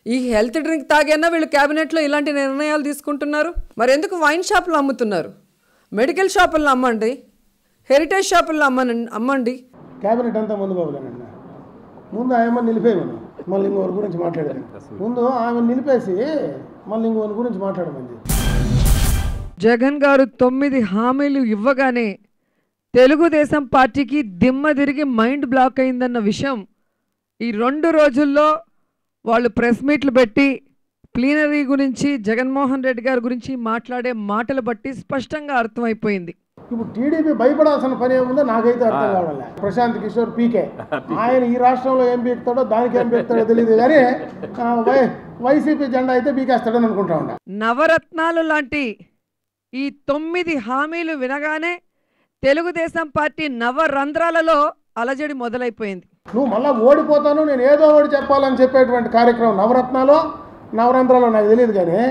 ఈ health drink తాగైనా వీళ్ళు క్యాబినెట్లో ఇలాంటి నిర్ణయాలు తీసుకుంటున్నారు. మరి ఎందుకు వైన్ షాపులు అమ్ముతున్నారు? మెడికల్ షాపుల్లో అమ్మండి, హెరిటేజ్ షాపుల్లో అమ్మండి. క్యాబినెట్ అంతా ముందు బాబులేనండి. ముందు ఆమె నిలిపేయమని మళ్ళీ ఇంకోరి గురించి మాట్లాడేది. ముందు ఆమె నిలిపేసి మళ్ళీ ఇంకోరి గురించి మాట్లాడమంది. జగన్ గారు 9 హామీలు ఇవ్వగానే తెలుగుదేశం పార్టీకి దిమ్మ తిరిగి మైండ్ బ్లాక్ అయిందన్న విషయం ఈ 2 రోజుల్లో వాళ్ళు ప్రెస్ మీట్లు పెట్టి ప్లీనరీ గురించి జగన్మోహన్ రెడ్డి గారి గురించి మాట్లాడే మాటలు బట్టి స్పష్టంగా అర్థమైపోయింది. ఇప్పుడు టీడీపీ భయపడాల్సిన పని ఏముందో నాకైతే అర్థం కావడం. ప్రశాంత్ కిషోర్ పీకే ఆయన ఈ రాష్ట్రంలో ఏం పీకుతాడో దానికి ఏం పీకుతాడో తెలియదు, కానీ వైసీపీ జెండా అయితే పీకేస్తాడని అనుకుంటా ఉంటా. నవరత్నాలు లాంటి ఈ 9 హామీలు వినగానే తెలుగుదేశం పార్టీ నవరంధ్రాలలో అలజడి మొదలైపోయింది. నువ్వు మళ్ళీ ఓడిపోతాను, నేను ఏదో ఒకటి చెప్పాలని చెప్పేటువంటి కార్యక్రమం నవరంధ్రాలో నాకు తెలియదు, కానీ